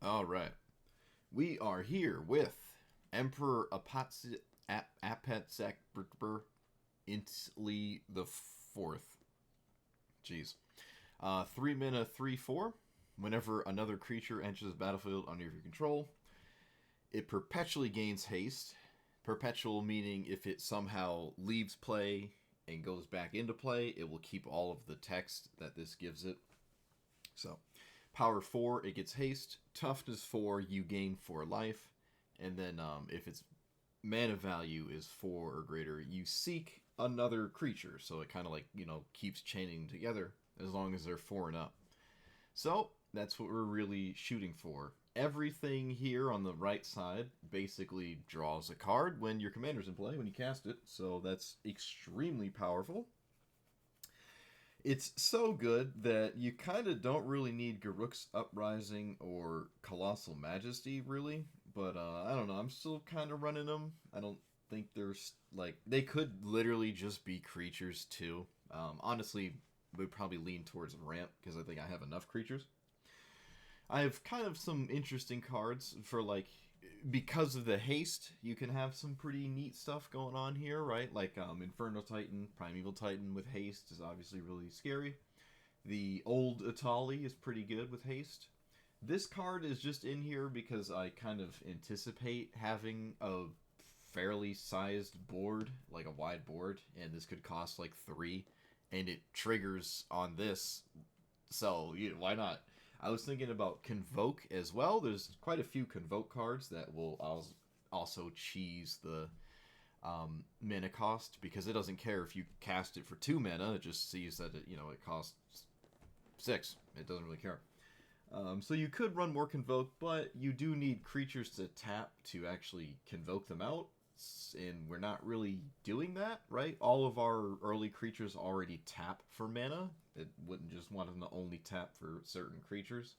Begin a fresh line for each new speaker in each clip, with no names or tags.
All right. We are here with Emperor Apatzec Intli the Fourth. Jeez. 3 mana, 3/4. Whenever another creature enters the battlefield under your control, it perpetually gains haste. Perpetual meaning if it somehow leaves play and goes back into play, it will keep all of the text that this gives it. So, power 4, it gets haste. Toughness 4, you gain 4 life. And then if its mana value is 4 or greater, you seek another creature. So it kind of keeps chaining together as long as they're 4 and up. So that's what we're really shooting for. Everything here on the right side basically draws a card when your commander's in play, when you cast it. So that's extremely powerful. It's so good that you kind of don't really need Garruk's Uprising or Colossal Majesty, really. But I don't know. I'm still kind of running them. I don't think there's they could literally just be creatures too. Honestly, would probably lean towards ramp because I think I have enough creatures. I have kind of some interesting cards for because of the haste, you can have some pretty neat stuff going on here, right? Like Inferno Titan, Primeval Titan with haste is obviously really scary. The old Intli is pretty good with haste. This card is just in here because I kind of anticipate having a fairly sized board, like a wide board, and this could cost like 3, and it triggers on this, so why not? I was thinking about Convoke as well. There's quite a few Convoke cards that will also cheese the mana cost because it doesn't care if you cast it for 2 mana. It just sees that it costs 6. It doesn't really care. So you could run more Convoke, but you do need creatures to tap to actually convoke them out, and we're not really doing that, right? All of our early creatures already tap for mana. It wouldn't just want them to only tap for certain creatures.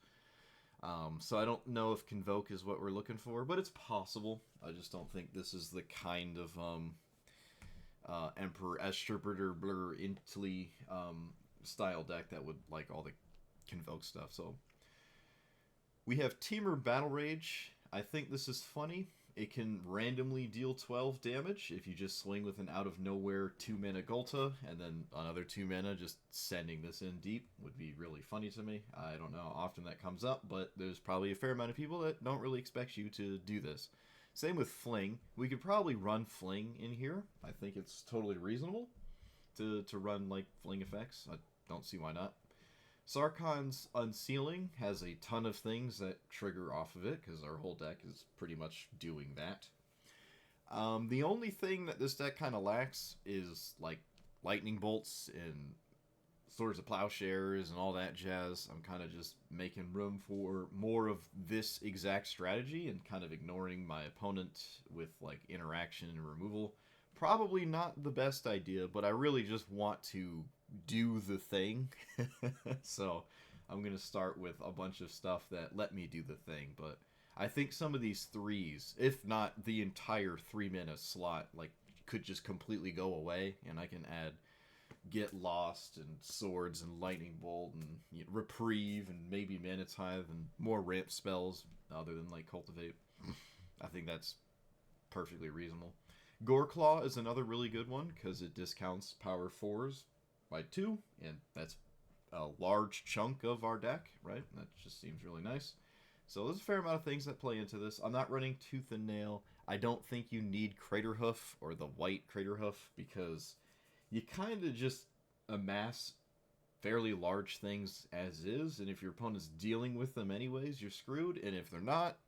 So I don't know if Convoke is what we're looking for, but it's possible. I just don't think this is the kind of Emperor Esterberter Blur Intli style deck that would like all the Convoke stuff. So we have Temur Battle Rage. I think this is funny. It can randomly deal 12 damage if you just swing with an out-of-nowhere 2-mana Gulta, and then another 2 mana just sending this in deep would be really funny to me. I don't know how often that comes up, but there's probably a fair amount of people that don't really expect you to do this. Same with Fling. We could probably run Fling in here. I think it's totally reasonable to run, Fling effects. I don't see why not. Sarkhan's Unsealing has a ton of things that trigger off of it, because our whole deck is pretty much doing that. The only thing that this deck kind of lacks is, Lightning Bolts and Swords of Plowshares and all that jazz. I'm kind of just making room for more of this exact strategy and kind of ignoring my opponent with, interaction and removal. Probably not the best idea, but I really just want to do the thing. So I'm going to start with a bunch of stuff that let me do the thing. But I think some of these threes, if not the entire 3 mana slot, could just completely go away. And I can add Get Lost and Swords and Lightning Bolt and Reprieve and maybe Mana Tithe and more ramp spells other than Cultivate. I think that's perfectly reasonable. Goreclaw is another really good one because it discounts power 4s by 2, and that's a large chunk of our deck, right? That just seems really nice. So there's a fair amount of things that play into this. I'm not running Tooth and Nail. I don't think you need Craterhoof or the white Craterhoof because you kind of just amass fairly large things as is, and if your opponent's dealing with them anyways, you're screwed, and if they're not,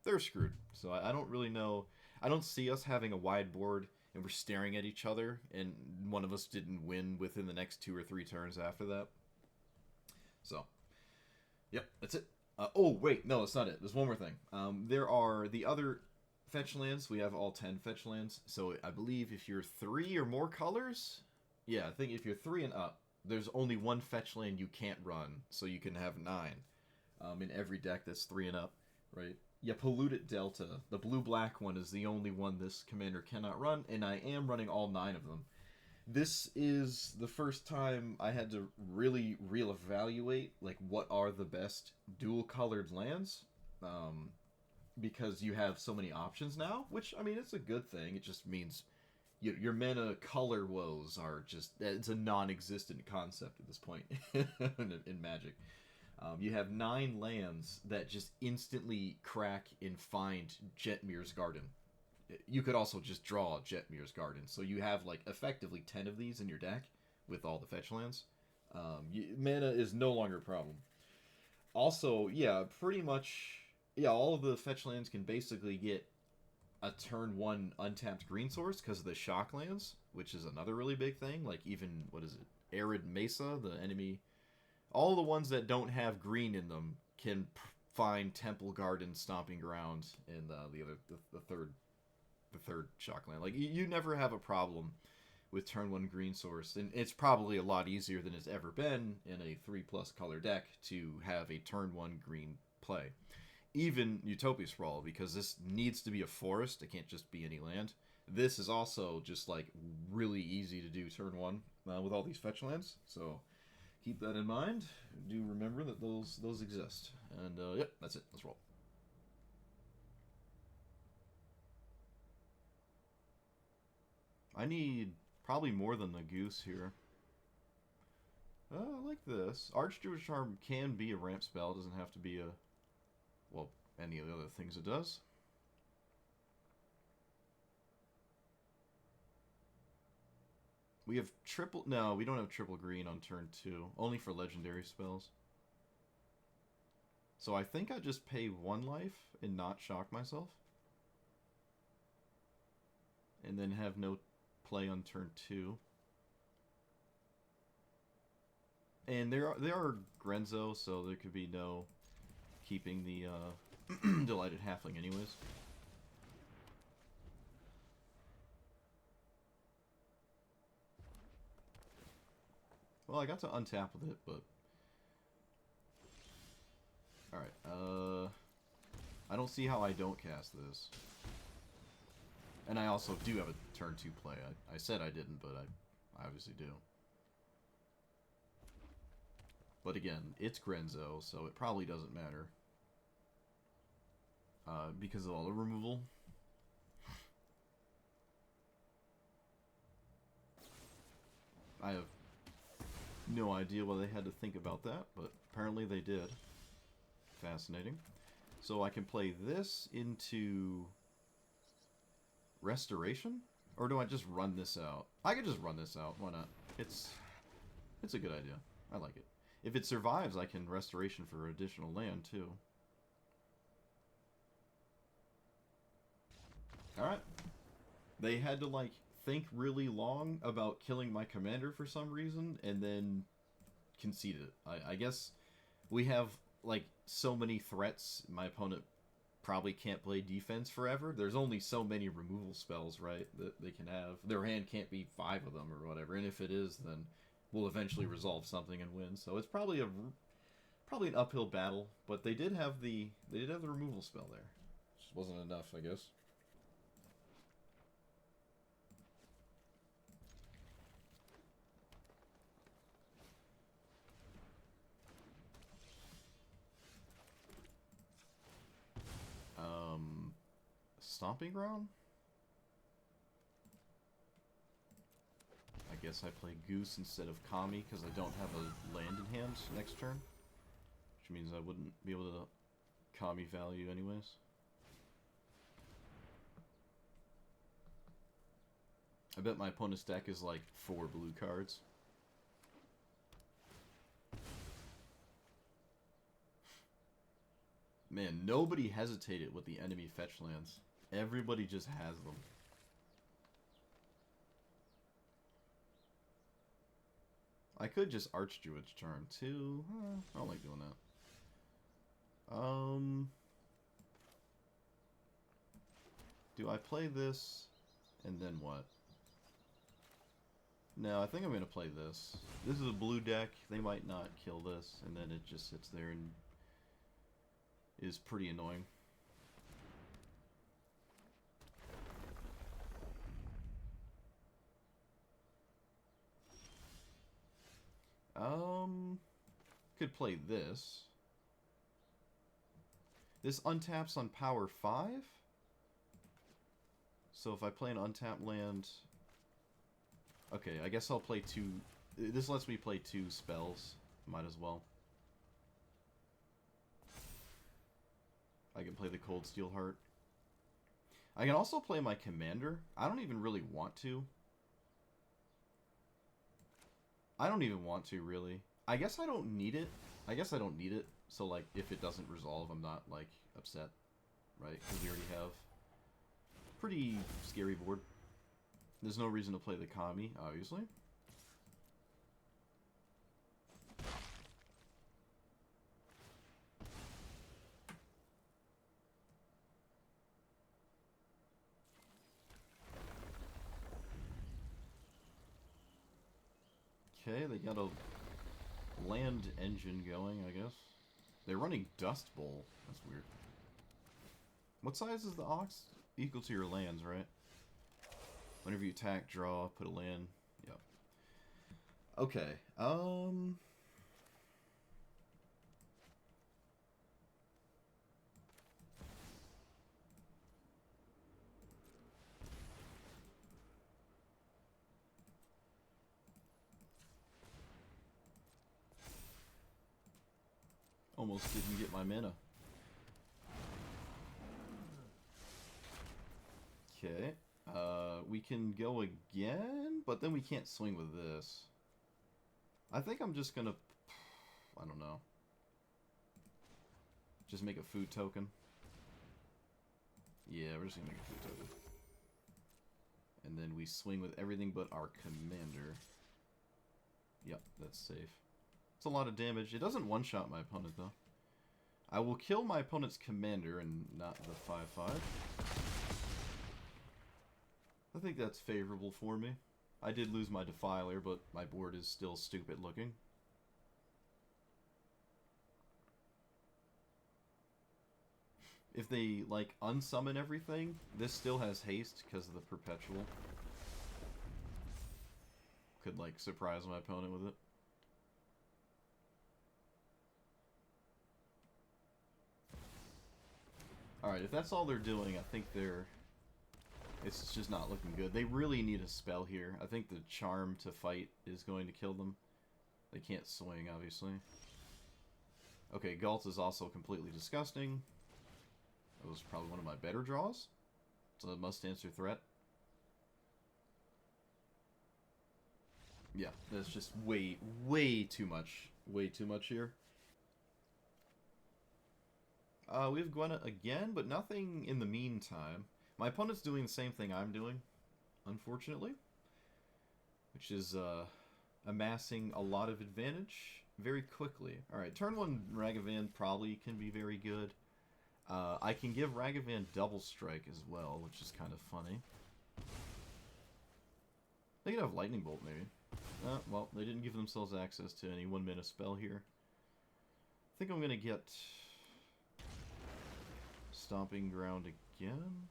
they're screwed. So I don't really know. I don't see us having a wide board and we're staring at each other and one of us didn't win within the next 2 or 3 turns after that. So, yep, that's it. Oh, wait, no, that's not it. There's one more thing. There are the other fetch lands. We have all 10 fetch lands. So I believe if you're 3 or more colors, yeah, I think if you're 3 and up, there's only one fetch land you can't run. So you can have 9 in every deck that's 3 and up, right? Yeah, Polluted Delta. The blue-black one is the only one this commander cannot run, and I am running all 9 of them. This is the first time I had to really reevaluate, what are the best dual-colored lands. Um, because you have so many options now, which, I mean, it's a good thing. It just means your mana color woes are just, it's a non-existent concept at this point in Magic. You have 9 lands that just instantly crack and find Jetmir's Garden. You could also just draw Jetmir's Garden, so you have like effectively 10 of these in your deck with all the fetch lands. Mana is no longer a problem. Also, yeah, pretty much, yeah, all of the fetch lands can basically get a turn 1 untapped green source because of the shock lands, which is another really big thing. Like, even, what is it? Arid Mesa, the enemy. All the ones that don't have green in them can find Temple Garden, Stomping Ground, and the third shock land. Like, you never have a problem with turn 1 green source, and it's probably a lot easier than it's ever been in a 3+ color deck to have a turn 1 green play. Even Utopia Sprawl, because this needs to be a forest, it can't just be any land. This is also just like really easy to do turn 1 with all these fetch lands, so keep that in mind. Do remember that those exist. And yep, that's it. Let's roll. I need probably more than the goose here. I like this. Archdruid Charm can be a ramp spell. It doesn't have to be a, well, any of the other things it does. We have triple... No, we don't have triple green on turn 2. Only for legendary spells. So I think I just pay 1 life and not shock myself. And then have no play on turn 2. And there are Grenzo, so there could be no keeping the Delighted Halfling anyways. Well, I got to untap with it, but... Alright, I don't see how I don't cast this. And I also do have a turn 2 play. I said I didn't, but I obviously do. But again, it's Grenzo, so it probably doesn't matter. Because of all the removal. I have no idea why they had to think about that, but apparently they did. Fascinating. So I can play this into Restoration? Or do I just run this out? I could just run this out. Why not? It's a good idea. I like it. If it survives, I can Restoration for additional land, too. Alright. They had to, like, think really long about killing my commander for some reason, and then conceded it. I guess we have, like, so many threats, my opponent probably can't play defense forever. There's only so many removal spells, right, that they can have. Their hand can't be 5 of them or whatever, and if it is, then we'll eventually resolve something and win. So it's probably an uphill battle, but they did have the removal spell there. Just wasn't enough, I guess. Stomping Ground? I guess I play Goose instead of Kami because I don't have a land in hand next turn. Which means I wouldn't be able to Kami value anyways. I bet my opponent's deck is like 4 blue cards. Man, nobody hesitated with the enemy fetch lands. Everybody just has them. I could just Archdruid's Charm too. I don't like doing that. Do I play this and then what? No, I think I'm going to play this. This is a blue deck. They might not kill this, and then it just sits there and is pretty annoying. Could play this. This untaps on power 5. So if I play an untapped land... Okay, I guess I'll play 2... This lets me play 2 spells. Might as well. I can play the Cold Steel Heart. I can also play my commander. I don't even really want to. I don't even want to, really. I guess I don't need it. I guess I don't need it. So, like, if it doesn't resolve, I'm not, like, upset. Right? Because we already have pretty scary board. There's no reason to play the Kami, obviously. Okay, they got a land engine going, I guess. They're running Dust Bowl. That's weird. What size is the Ox? Equal to your lands, right? Whenever you attack, draw, put a land. Yep. Okay. Almost didn't get my mana. Okay. We can go again, but then we can't swing with this. I think I'm just gonna... I don't know. Just make a food token. Yeah, we're just gonna make a food token. And then we swing with everything but our commander. Yep, that's safe. It's a lot of damage. It doesn't one-shot my opponent, though. I will kill my opponent's commander and not the 5/5. I think that's favorable for me. I did lose my Defiler, but my board is still stupid looking. If they, like, unsummon everything, this still has haste because of the Perpetual. Could, like, surprise my opponent with it. Alright, if that's all they're doing, I think they're... It's just not looking good. They really need a spell here. I think the Charm to fight is going to kill them. They can't swing, obviously. Okay, Galt is also completely disgusting. That was probably one of my better draws. It's a must-answer threat. Yeah, that's just way, way too much. Way too much here. We have Gwenna again, but nothing in the meantime. My opponent's doing the same thing I'm doing, unfortunately. Which is, amassing a lot of advantage very quickly. Alright, turn 1 Ragavan probably can be very good. I can give Ragavan double strike as well, which is kind of funny. They could have Lightning Bolt, maybe. Well, they didn't give themselves access to any 1-mana spell here. I think I'm going to get Stomping Ground again.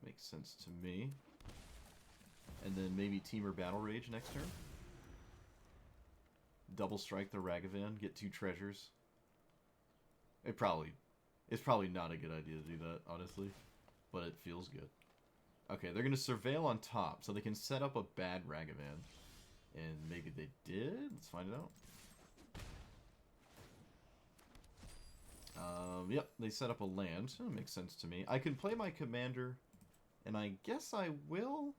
Makes sense to me. And then maybe Teamer Battle Rage next turn. Double strike the Ragavan, get 2 treasures. It's probably not a good idea to do that, honestly. But it feels good. Okay, they're going to Surveil on top, so they can set up a bad Ragavan. And maybe they did? Let's find it out. Yep, they set up a land. That makes sense to me. I can play my commander, and I guess I will.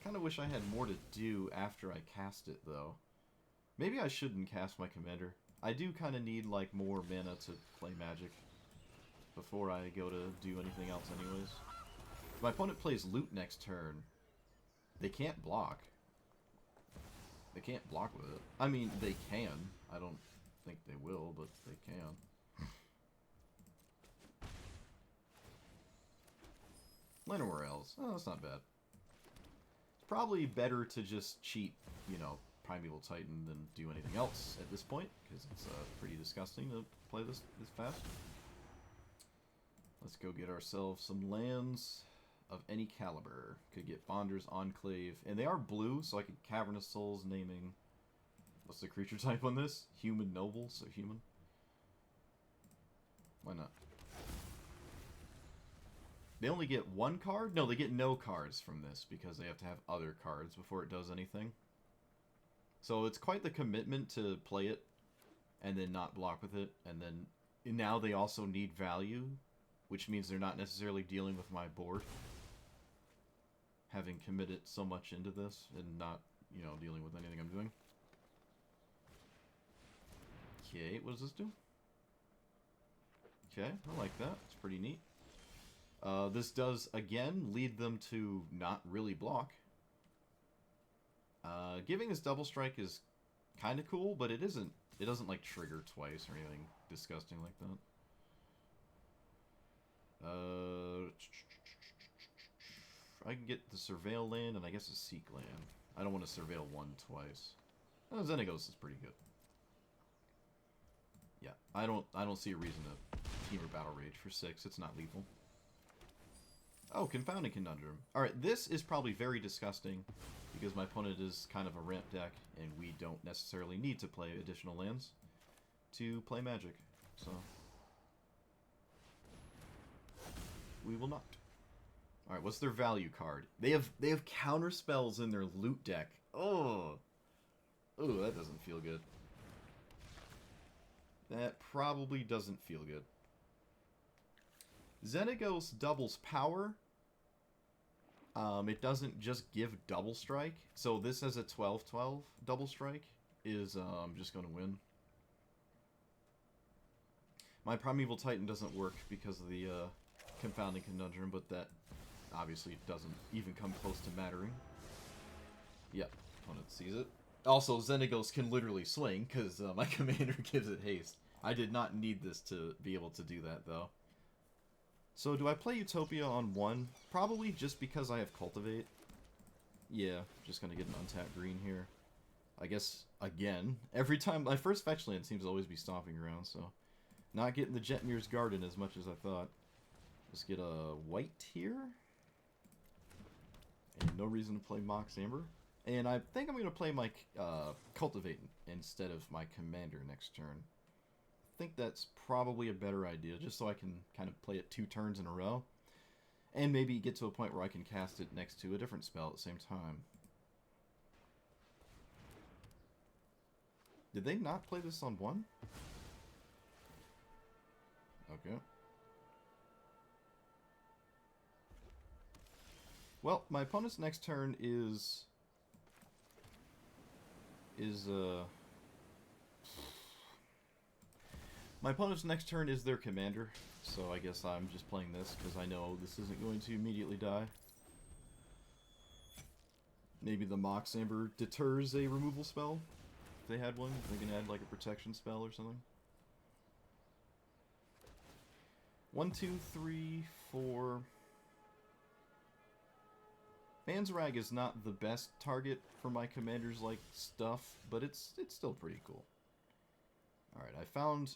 Kind of wish I had more to do after I cast it, though. Maybe I shouldn't cast my commander. I do kind of need, like, more mana to play Magic before I go to do anything else anyways. If my opponent plays Loot next turn, they can't block. They can't block with it. I mean, they can. I don't think they will, but they can. Llanowar Elves. Oh, that's not bad. It's probably better to just cheat, you know, Primeval Titan than do anything else at this point, because it's pretty disgusting to play this fast. Let's go get ourselves some lands of any caliber. Could get Bonder's Enclave, and they are blue, so I could Cavernous Souls naming... What's the creature type on this? Human Noble, so human. Why not? They only get one card? No, they get no cards from this because they have to have other cards before it does anything. So it's quite the commitment to play it and then not block with it. And then now they also need value, which means they're not necessarily dealing with my board. Having committed so much into this and not, you know, dealing with anything I'm doing. Okay, what does this do? Okay, I like that. It's pretty neat. This does, again, lead them to not really block. Giving this double strike is kind of cool, but it isn't. It doesn't, like, trigger twice or anything disgusting like that. I can get the Surveil land and I guess a Seek land. I don't want to Surveil one twice. Xenagos is pretty good. Yeah, I don't see a reason to Team or Battle Rage for 6. It's not lethal. Oh, Confounding Conundrum. Alright, this is probably very disgusting because my opponent is kind of a ramp deck and we don't necessarily need to play additional lands to play Magic. So we will not. Alright, what's their value card? They have counter spells in their loot deck. Oh. Oh, that doesn't feel good. That probably doesn't feel good. Xenagos doubles power. It doesn't just give double strike. So this as a 12/12 double strike is just going to win. My Primeval Titan doesn't work because of the Confounding Conundrum, but that obviously doesn't even come close to mattering. Yep, opponent sees it. Also, Xenagos can literally swing because my commander gives it haste. I did not need this to be able to do that, though. So, do I play Utopia on 1? Probably just because I have Cultivate. Yeah, just gonna get an untapped green here. I guess, again, every time... My first fetch land seems to always be stomping around, so... Not getting the Jetmir's Garden as much as I thought. Just get a white here. And no reason to play Mox Amber. And I think I'm going to play my Cultivate instead of my Commander next turn. I think that's probably a better idea, just so I can kind of play it 2 turns in a row. And maybe get to a point where I can cast it next to a different spell at the same time. Did they not play this on 1? Okay. Well, my opponent's next turn is my opponent's next turn is their commander, so I guess I'm just playing this because I know this isn't going to immediately die. Maybe the Mox Amber deters a removal spell. If they had one, they can add like a protection spell or something. 1, 2, 3, 4. Banzrag is not the best target for my commander's like stuff, but it's still pretty cool. Alright, I found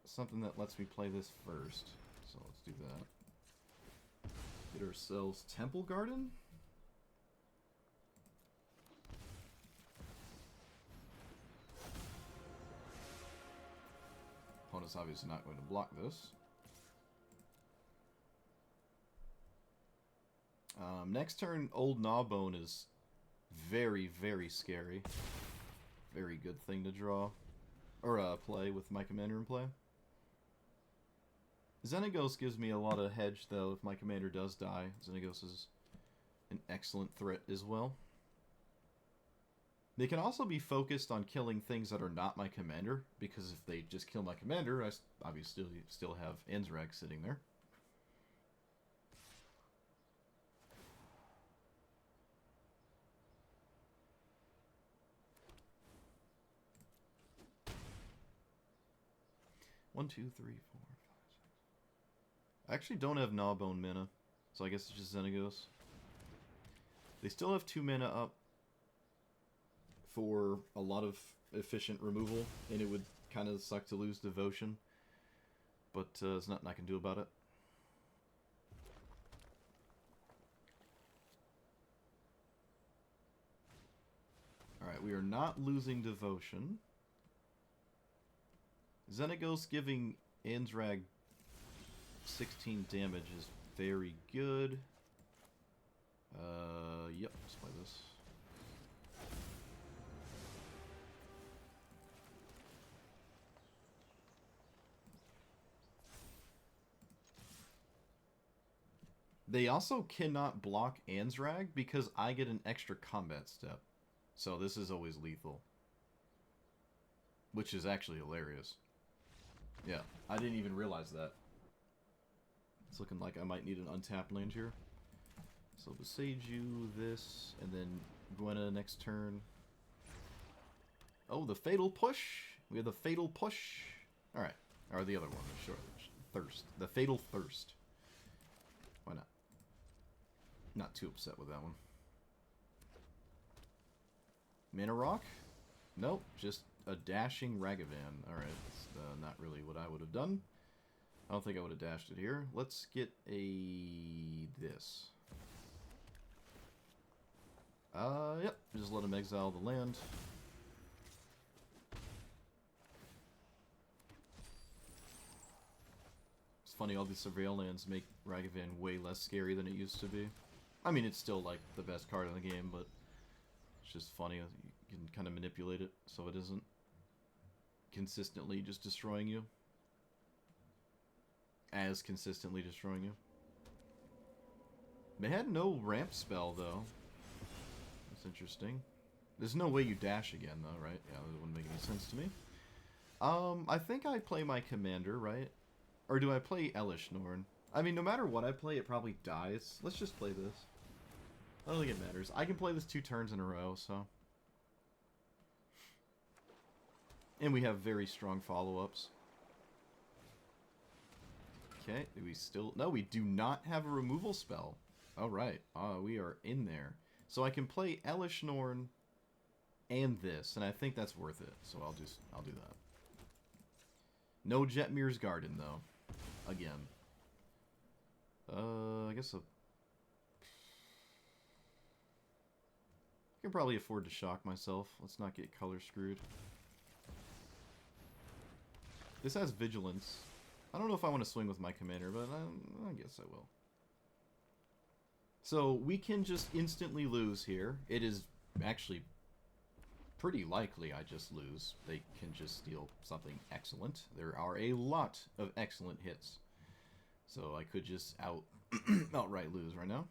something that lets me play this first. So let's do that. Get ourselves Temple Garden. Opponent's obviously not going to block this. Next turn, Old Gnawbone is very, very scary. Very good thing to draw. Or play with my commander in play. Xenagos gives me a lot of hedge, though, if my commander does die. Xenagos is an excellent threat as well. They can also be focused on killing things that are not my commander, because if they just kill my commander, I obviously still have Enzrag sitting there. One, two, three, 4, 5, 6. I actually don't have Gnawbone mana, so I guess it's just Xenagos. They still have 2 mana up for a lot of efficient removal, and it would kind of suck to lose Devotion, but there's nothing I can do about it. Alright, we are not losing Devotion. Xenagos giving Anzrag 16 damage is very good. Yep, let's play this. They also cannot block Anzrag because I get an extra combat step. So this is always lethal. Which is actually hilarious. Yeah, I didn't even realize that. It's looking like I might need an untapped land here. So Besage you, this, and then Gwenna next turn. Oh, the Fatal Push! We have the Fatal Push! Alright, or the other one, sure. Thirst. The Fatal Thirst. Why not? Not too upset with that one. Mana Rock? Nope, just a dashing Ragavan. Alright, that's not really what I would have done. I don't think I would have dashed it here. Let's get this. Yep, just let him exile the land. It's funny, all these Surveil lands make Ragavan way less scary than it used to be. I mean, it's still, like, the best card in the game, but it's just funny. You can kind of manipulate it so it isn't consistently just destroying you. As consistently destroying you. They had no ramp spell, though. That's interesting. There's no way you dash again, though, right? Yeah, that wouldn't make any sense to me. I think I play my commander, right? Or do I play Elish Norn? I mean, no matter what I play, it probably dies. Let's just play this. I don't think it matters. I can play this 2 turns in a row, so... And we have very strong follow-ups. Okay, do we still... No, we do not have a removal spell. Alright, we are in there. So I can play Elish Norn and this, and I think that's worth it. So I'll do that. No Jetmir's Garden, though. Again. I guess I can probably afford to shock myself. Let's not get color screwed. This has Vigilance. I don't know if I want to swing with my commander, but I guess I will. So we can just instantly lose here. It is actually pretty likely I just lose. They can just steal something excellent. There are a lot of excellent hits. So I could just outright lose right now.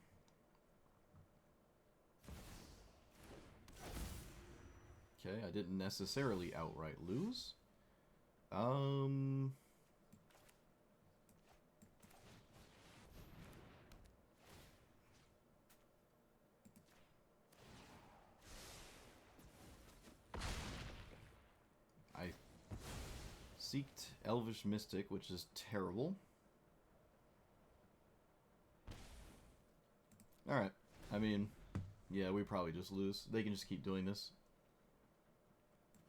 Okay, I didn't necessarily outright lose. I seeked Elvish Mystic, which is terrible. Alright, I mean, yeah, we probably just lose. They can just keep doing this.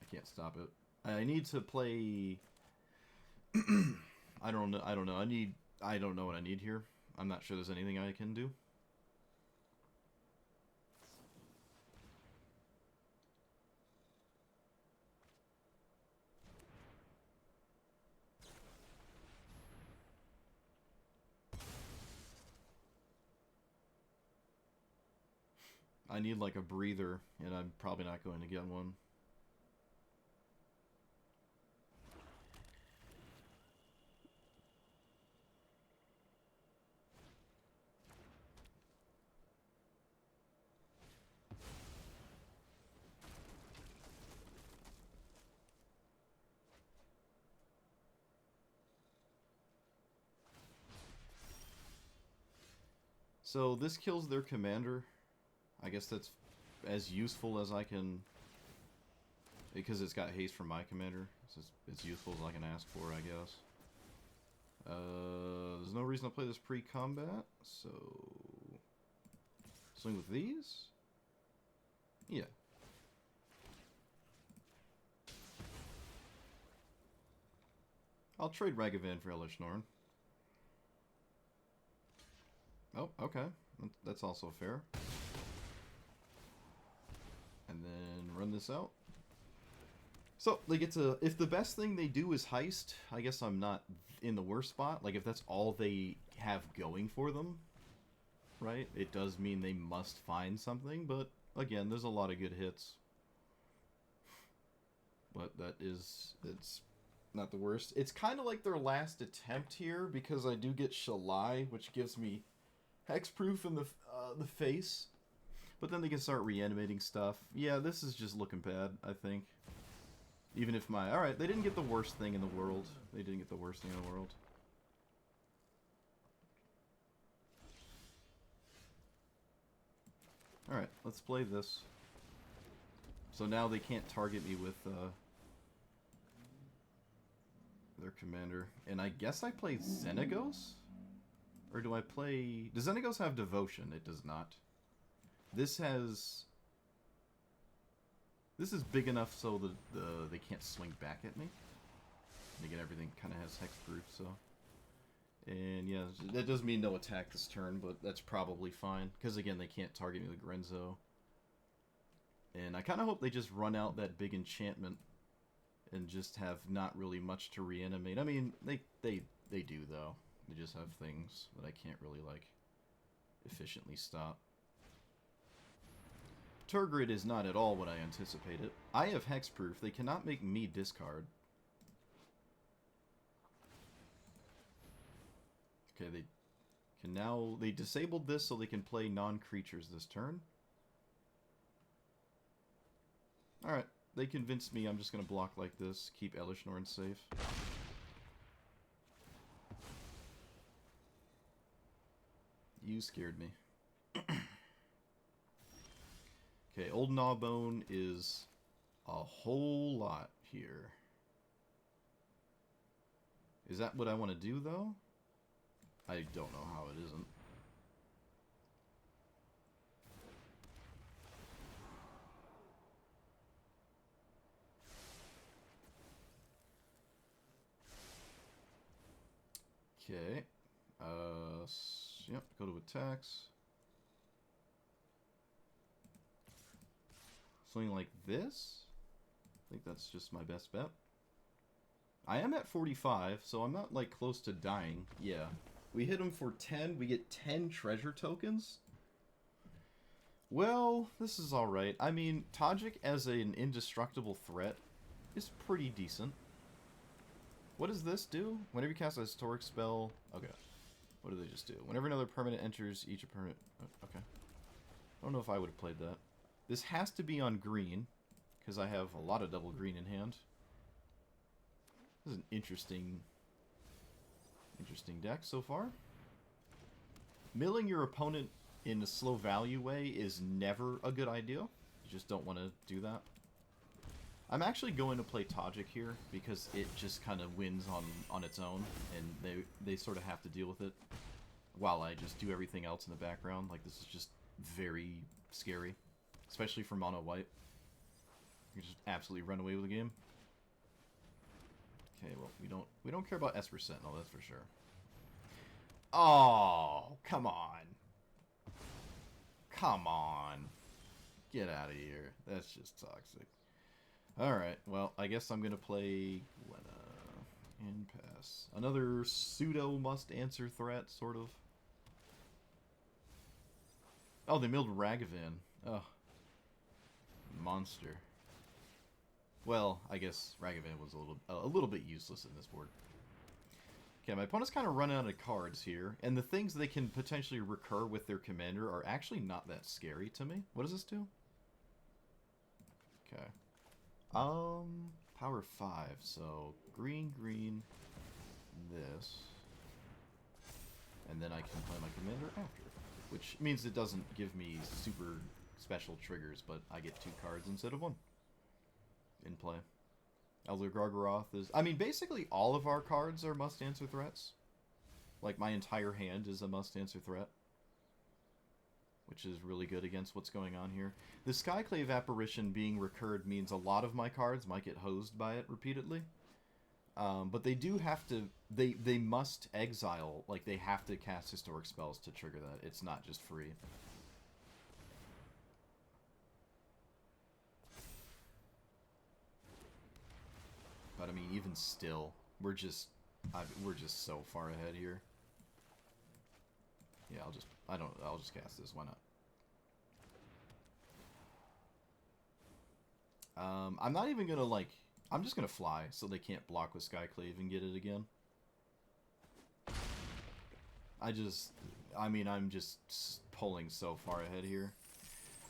I can't stop it. I need to play... I don't know. I don't know what I need here. I'm not sure there's anything I can do. I need like a breather, and I'm probably not going to get one. So this kills their commander. I guess that's as useful as I can, because it's got haste from my commander. It's as useful as I can ask for, I guess. There's no reason to play this pre-combat, so swing with these. Yeah. I'll trade Ragavan for Elish Norn. Oh, okay. That's also fair. And then run this out. So they get to, if the best thing they do is heist, I guess I'm not in the worst spot. Like if that's all they have going for them, right? It does mean they must find something, but again, there's a lot of good hits. But it's not the worst. It's kind of like their last attempt here, because I do get Shalai, which gives me hexproof in the face. But then they can start reanimating stuff. Yeah, this is just looking bad, I think. Even if my... Alright, they didn't get the worst thing in the world. They didn't get the worst thing in the world. Alright, let's play this. So now they can't target me with their commander. And I guess I play Xenagos? Or do I play... Does Xenagos have Devotion? It does not. This has... This is big enough so that they can't swing back at me. And again, everything kind of has hexproof, so... And yeah, that does mean no attack this turn, but that's probably fine. Because again, they can't target me with Grenzo. And I kind of hope they just run out that big enchantment and just have not really much to reanimate. I mean, they do, though. They just have things that I can't really, like, efficiently stop. Turgid is not at all what I anticipated. I have hexproof. They cannot make me discard. Okay, they can now... They disabled this so they can play non-creatures this turn. Alright, they convinced me I'm just going to block like this, keep Elishnorn safe. You scared me. Okay, Old Gnawbone is a whole lot here. Is that what I want to do, though? I don't know how it isn't. Okay. Yep, go to attacks. Something like this? I think that's just my best bet. I am at 45, so I'm not, like, close to dying. Yeah. We hit him for 10. We get 10 treasure tokens? Well, this is alright. I mean, Tajik as an indestructible threat is pretty decent. What does this do? Whenever you cast a historic spell... Okay. What do they just do? Whenever another permanent enters, each permanent... Okay. I don't know if I would have played that. This has to be on green, because I have a lot of double green in hand. This is an interesting deck so far. Milling your opponent in a slow value way is never a good idea. You just don't want to do that. I'm actually going to play Tajik here, because it just kind of wins on its own, and they sort of have to deal with it, while I just do everything else in the background. Like, this is just very scary. Especially for mono white. You just absolutely run away with the game. Okay, well, we don't care about Esper Sentinel, that's for sure. Oh, come on. Come on. Get out of here. That's just toxic. Alright, well, I guess I'm gonna play Gwenna and pass. Another pseudo must-answer threat, sort of. Oh, they milled Ragavan. Oh. Monster. Well, I guess Ragavan was a little bit useless in this board. Okay, my opponent's kind of run out of cards here, and the things they can potentially recur with their commander are actually not that scary to me. What does this do? Okay. Power 5, so green, this. And then I can play my commander after. Which means it doesn't give me super special triggers, but I get 2 cards instead of 1 in play. Elder Gargaroth is... I mean, basically all of our cards are must-answer threats. Like, my entire hand is a must-answer threat. Which is really good against what's going on here. The Skyclave Apparition being recurred means a lot of my cards might get hosed by it repeatedly. But they do have to... They must exile. Like, they have to cast historic spells to trigger that. It's not just free. But I mean, even still, we're just so far ahead here. Yeah, I'll just cast this. Why not? I'm not even gonna like. I'm just gonna fly so they can't block with Skyclave and get it again. I mean, I'm just pulling so far ahead here.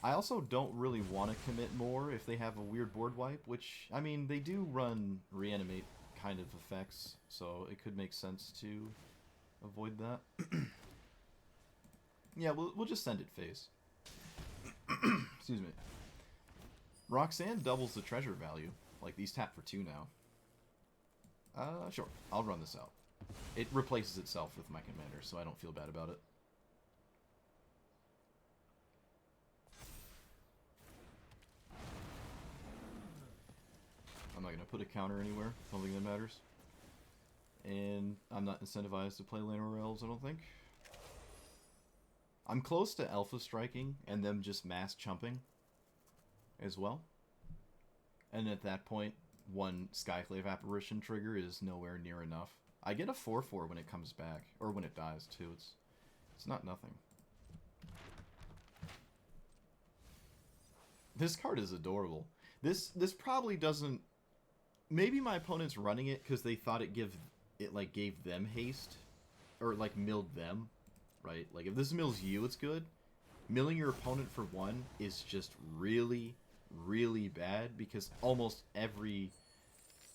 I also don't really want to commit more if they have a weird board wipe, which, I mean, they do run reanimate kind of effects, so it could make sense to avoid that. Yeah, we'll just send it face. Excuse me. Roxanne doubles the treasure value. Like, these tap for 2 now. Sure. I'll run this out. It replaces itself with my commander, so I don't feel bad about it. I'm not going to put a counter anywhere. I don't think that matters. And I'm not incentivized to play Llanowar Elves, I don't think. I'm close to Alpha Striking and them just mass chumping as well. And at that point, one Skyclave Apparition trigger is nowhere near enough. I get a 4/4 when it comes back, or when it dies too. It's not nothing. This card is adorable. This probably doesn't. Maybe my opponent's running it because they thought it gave them haste, or like milled them, right? Like if this mills you, it's good. Milling your opponent for 1 is just really, really bad because almost every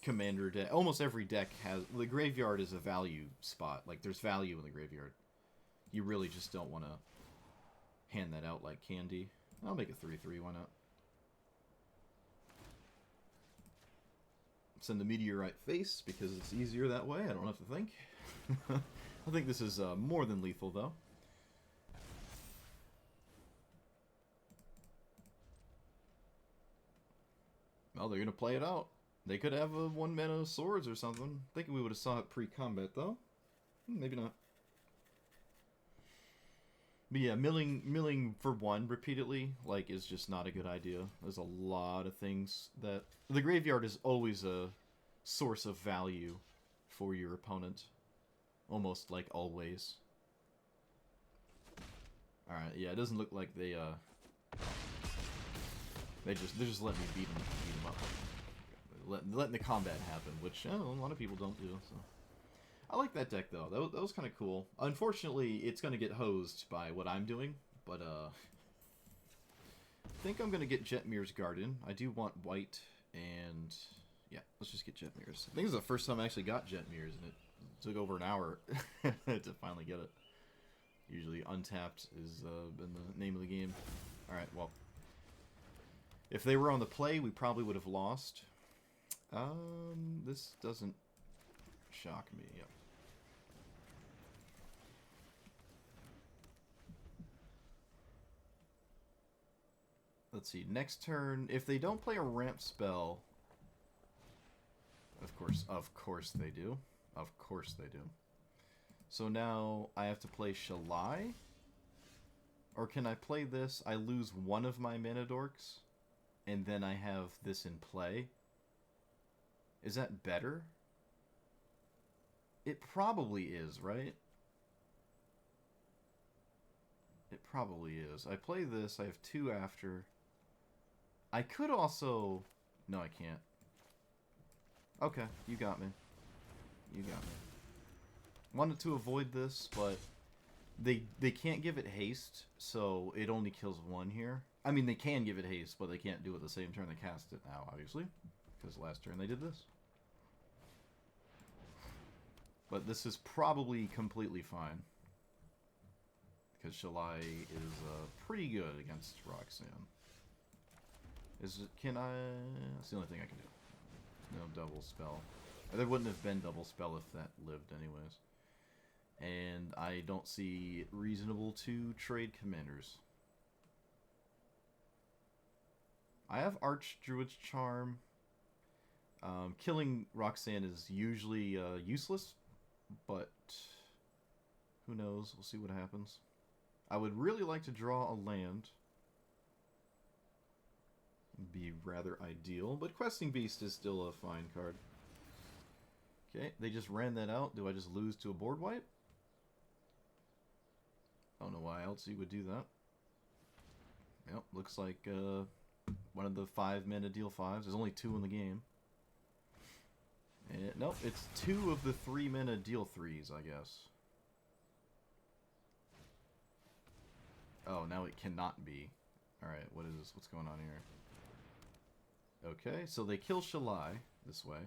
commander deck, almost every deck has the graveyard is a value spot. Like there's value in the graveyard. You really just don't want to hand that out like candy. I'll make a 3/3. Why not? Send the meteorite face because it's easier that way. I don't have to think. I think this is more than lethal though. Well, they're gonna play it out. They could have a 1 mana swords or something. Thinking we would have saw it pre-combat though. Maybe not. But yeah, milling for 1 repeatedly, like, is just not a good idea. There's a lot of things that... The graveyard is always a source of value for your opponent. Almost, like, always. Alright, yeah, it doesn't look like they're just letting me beat them up. Letting the combat happen, which, a lot of people don't do, so... I like that deck, though. That was kind of cool. Unfortunately, it's going to get hosed by what I'm doing, but, I think I'm going to get Jetmir's Garden. I do want white, and, yeah, let's just get Jetmir's. I think this is the first time I actually got Jetmir's, and it took over an hour to finally get it. Usually untapped is been the name of the game. Alright, well. If they were on the play, we probably would have lost. This doesn't shock me, yep. Let's see, next turn, if they don't play a ramp spell, of course they do. Of course they do. So now I have to play Shalai? Or can I play this, I lose one of my mana dorks, and then I have this in play? Is that better? It probably is, right? It probably is. I play this, I have 2 after. I could also... No, I can't. Okay, you got me. You got me. Wanted to avoid this, but they can't give it haste, so it only kills 1 here. I mean, they can give it haste, but they can't do it the same turn they cast it now, obviously. Because last turn they did this. But this is probably completely fine. Because Shalai is pretty good against Roxanne. Can I... That's the only thing I can do. No double spell. There wouldn't have been double spell if that lived anyways. And I don't see it reasonable to trade commanders. I have Archdruid's Charm. Killing Roxanne is usually useless, but who knows? We'll see what happens. I would really like to draw a land. Be rather ideal, but Questing Beast is still a fine card. Okay, they just ran that out. Do I just lose to a board wipe? I don't know why else you would do that. Yep, looks like one of the 5 mana deal 5s. There's only 2 in the game. And, nope, it's 2 of the 3 mana deal 3s, I guess. Oh, now it cannot be. Alright, what is this? What's going on here? Okay, so they kill Shalai this way.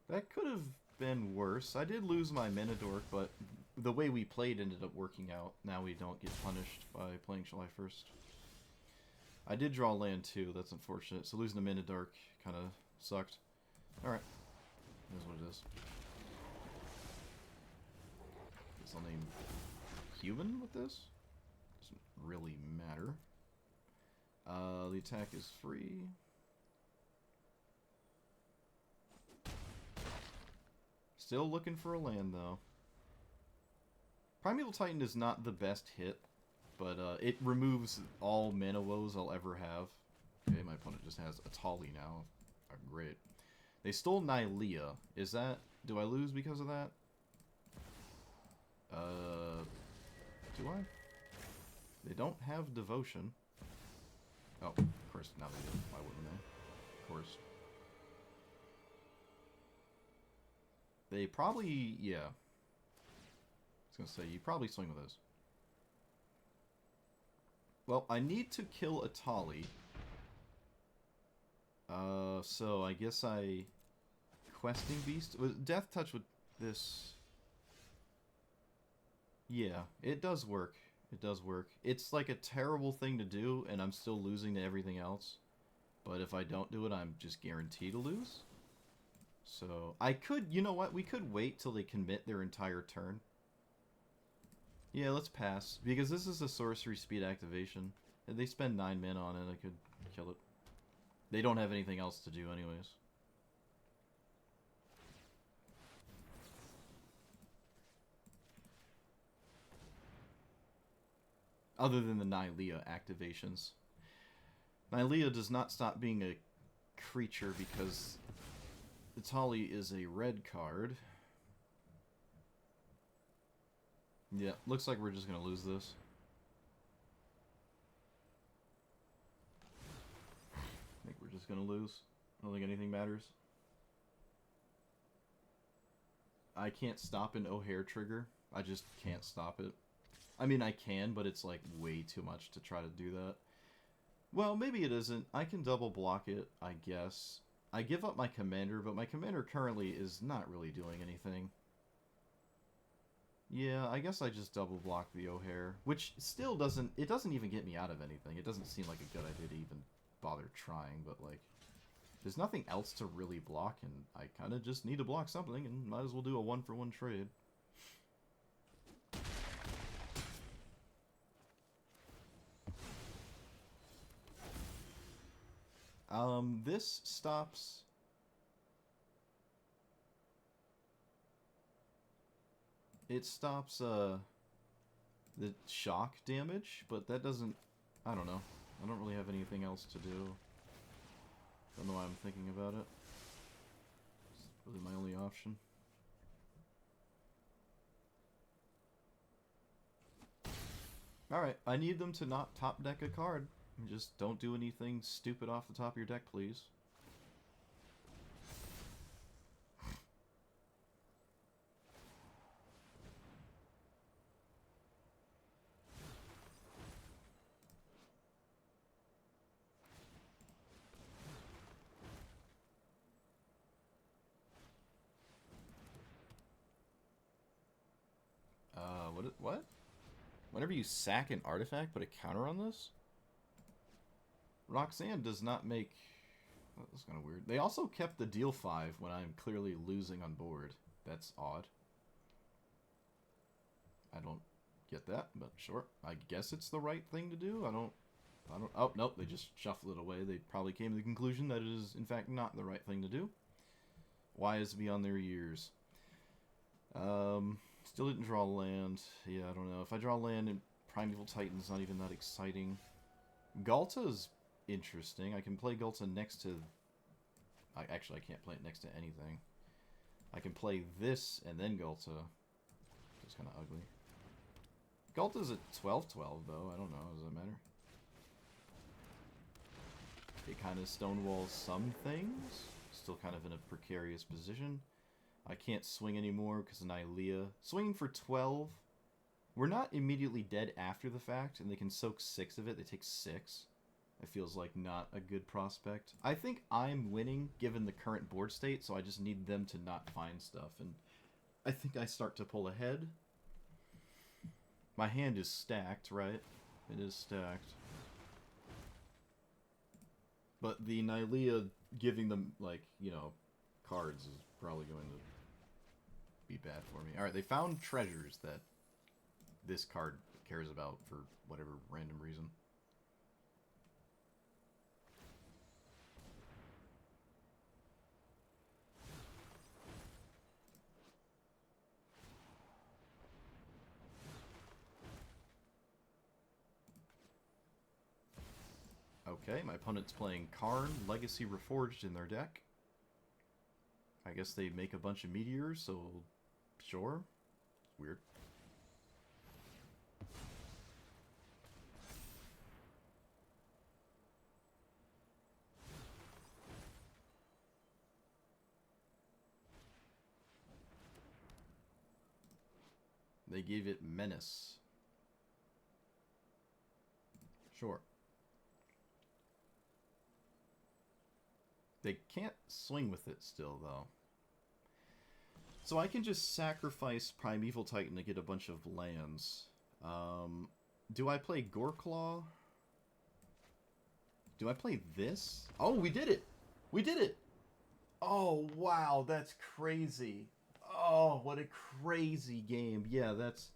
That could have been worse. I did lose my Minidork, but the way we played ended up working out. Now we don't get punished by playing Shalai first. I did draw land too, that's unfortunate. So losing the Minidork kind of sucked. Alright. That's what it is. Guess I'll name human with this? Doesn't really matter. The attack is free. Still looking for a land, though. Primeval Titan is not the best hit, but it removes all mana woes I'll ever have. Okay, my opponent just has Intli now. Oh, great. They stole Nylea. Is that... Do I lose because of that? Do I? They don't have Devotion. Oh, of course, now they do. Why wouldn't they? Of course. They probably, yeah. I was gonna say, you probably swing with this. Well, I need to kill Intli. So I guess I... Questing Beast? Death Touch with this... Yeah, it does work. It does work. It's like a terrible thing to do, and I'm still losing to everything else. But if I don't do it, I'm just guaranteed to lose. So, I could, you know what, we could wait till they commit their entire turn. Yeah, let's pass, because this is a sorcery speed activation. If they spend 9 mana on it, I could kill it. They don't have anything else to do anyways. Other than the Nylea activations. Nylea does not stop being a creature because Intli is a red card. Yeah, looks like we're just going to lose this. I think we're just going to lose. I don't think anything matters. I can't stop an O'Hare trigger. I just can't stop it. I mean, I can, but it's like way too much to try to do that. Well, maybe it isn't. I can double block it, I guess. I give up my commander, but my commander currently is not really doing anything. Yeah, I guess I just double block the O'Hare, which still doesn't... It doesn't even get me out of anything. It doesn't seem like a good idea to even bother trying, but like... There's nothing else to really block, and I kind of just need to block something, and might as well do a 1-for-1 trade. This stops... It stops, the shock damage, but that doesn't... I don't know. I don't really have anything else to do. Don't know why I'm thinking about it. It's really my only option. Alright, I need them to not top deck a card. Just don't do anything stupid off the top of your deck, please. What? Whenever you sack an artifact, put a counter on this? Roxanne does not make... That's kind of weird. They also kept the deal 5 when I'm clearly losing on board. That's odd. I don't get that, but sure. I guess it's the right thing to do. I don't... Oh, nope, they just shuffled it away. They probably came to the conclusion that it is, in fact, not the right thing to do. Wise beyond their years. Still didn't draw land. Yeah, I don't know. If I draw land in Primeval Titan's not even that exciting. Galta's interesting. I can play Galta next to Actually, I can't play it next to anything. I can play this and then Gulta. It's kind of ugly. Gulta's at 12-12, though. I don't know. Does that matter? It kind of stonewalls some things. Still kind of in a precarious position. I can't swing anymore because of Nylea. Swinging for 12. We're not immediately dead after the fact, and they can soak 6 of it. They take 6. It feels like not a good prospect. I think I'm winning given the current board state, so I just need them to not find stuff. And I think I start to pull ahead. My hand is stacked, right? It is stacked. But the Nylea giving them, like, you know, cards is probably going to be bad for me. Alright, they found treasures that this card cares about for whatever random reason. Okay, my opponent's playing Karn, Legacy Reforged in their deck. I guess they make a bunch of meteors, so sure. Weird. They gave it Menace. Sure. They can't swing with it still, though. So I can just sacrifice Primeval Titan to get a bunch of lands. Do I play Goreclaw? Do I play this? Oh, we did it! We did it! Oh, wow, that's crazy. Oh, what a crazy game. Yeah, that's...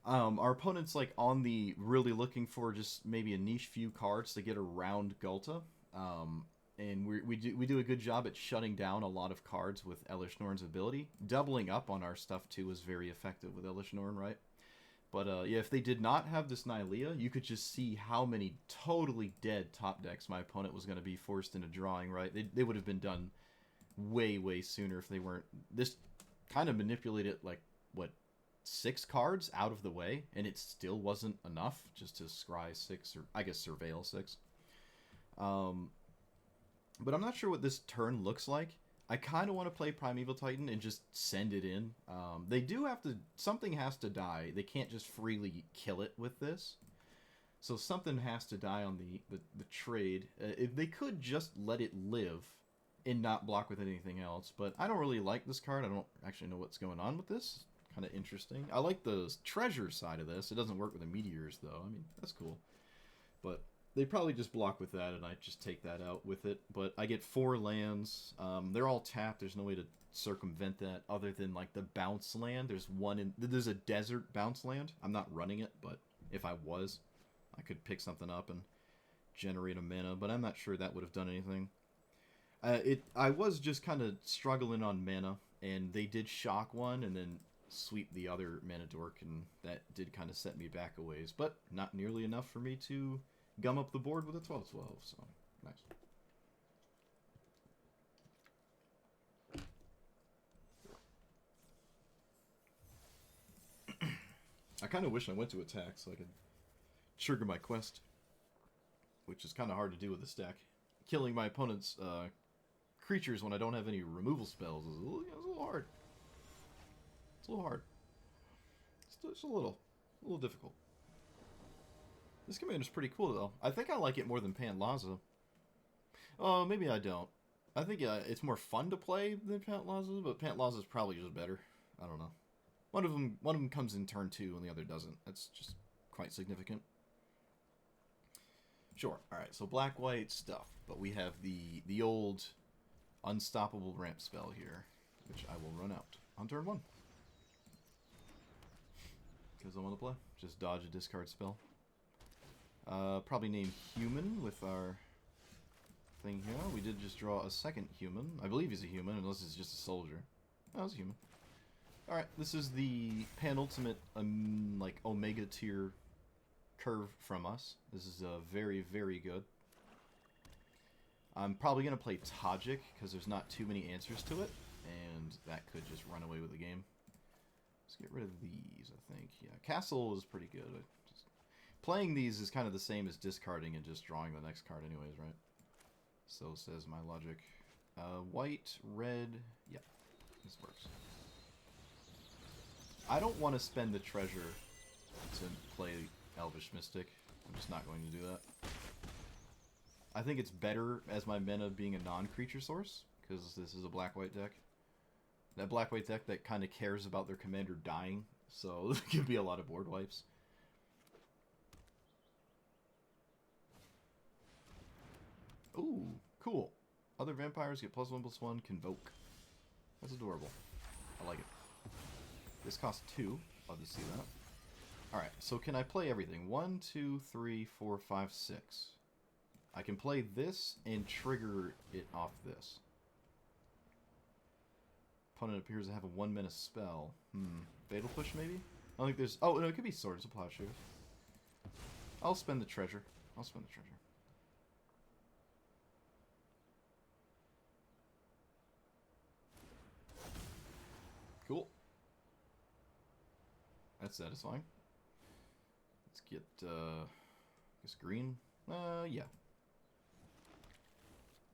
our opponent's, like, on the really looking for just maybe a niche few cards to get around Gulta. And we do a good job at shutting down a lot of cards with Elish Norn's ability. Doubling up on our stuff, too, is very effective with Elish Norn, right? But, yeah, if they did not have this Nylea, you could just see how many totally dead top decks my opponent was going to be forced into drawing, right? They would have been done way, way sooner if they weren't... This kind of manipulated, like, what, 6 cards out of the way, and it still wasn't enough just to scry 6, or I guess surveil 6. But I'm not sure what this turn looks like. I kind of want to play Primeval Titan and just send it in. They do have to... Something has to die. They can't just freely kill it with this. So something has to die on the trade. They could just let it live and not block with anything else. But I don't really like this card. I don't actually know what's going on with this. Kind of interesting. I like the treasure side of this. It doesn't work with the meteors, though. I mean, that's cool. But... They probably just block with that, and I just take that out with it. But I get 4 lands. They're all tapped. There's no way to circumvent that other than, like, the bounce land. There's a desert bounce land. I'm not running it, but if I was, I could pick something up and generate a mana. But I'm not sure that would have done anything. I was just kind of struggling on mana, and they did shock one and then sweep the other mana dork, and that did kind of set me back a ways. But not nearly enough for me to... gum up the board with a 12-12, so nice. I kind of wish I went to attack so I could trigger my quest, which is kind of hard to do with this deck. Killing my opponent's creatures when I don't have any removal spells is a little hard. It's a little hard. It's a little difficult. This commander's pretty cool, though. I think I like it more than Pantlaza. Oh, maybe I don't. I think it's more fun to play than Pantlaza, but Pantlaza's probably just better. I don't know. One of them comes in turn 2 and the other doesn't. That's just quite significant. Sure. All right. So black-white stuff, but we have the old unstoppable ramp spell here, which I will run out on turn 1 because I want to play. Just dodge a discard spell. Probably name human with our thing here. We did just draw a second human. I believe he's a human, unless it's just a soldier. Oh, it's a human. Alright, this is the penultimate, like, Omega tier curve from us. This is very, very good. I'm probably going to play Tajik, because there's not too many answers to it, and that could just run away with the game. Let's get rid of these, I think. Yeah, Castle is pretty good. Playing these is kind of the same as discarding and just drawing the next card anyways, right? So says my logic. White, red, yeah, this works. I don't want to spend the treasure to play Elvish Mystic. I'm just not going to do that. I think it's better as my mana being a non-creature source, because this is a black-white deck. That black-white deck that kind of cares about their commander dying, so there could be a lot of board wipes. Ooh, cool. Other vampires get +1/+1, Convoke. That's adorable. I like it. This costs 2. Love to see that. Alright, so can I play everything? 1, 2, 3, 4, 5, 6. I can play this and trigger it off this. Opponent appears to have a 1-mana spell. Fatal Push, maybe? I don't think there's... Oh, no, it could be Swords of Plowshares. I'll spend the treasure. I'll spend the treasure. Cool. That's satisfying. Let's get, I guess green? Yeah.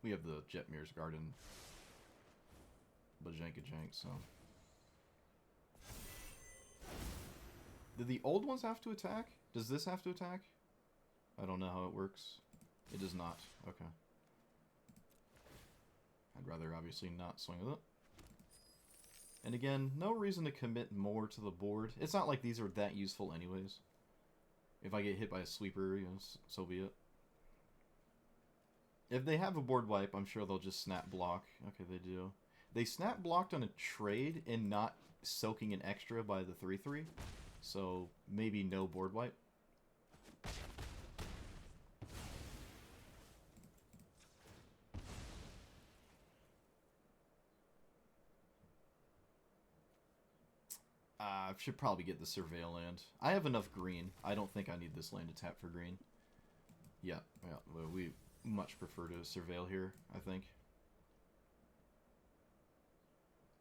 We have the Jetmir's Garden Bajanka-jank, so... Did the old ones have to attack? Does this have to attack? I don't know how it works. It does not. Okay. I'd rather obviously not swing with it. And again, no reason to commit more to the board. It's not like these are that useful anyways. If I get hit by a sweeper, you know, so be it. If they have a board wipe, I'm sure they'll just snap block. Okay, they do. They snap blocked on a trade and not soaking an extra by the 3/3. So maybe no board wipe. I should probably get the Surveil land. I have enough green. I don't think I need this land to tap for green. Yeah, well, we much prefer to Surveil here, I think.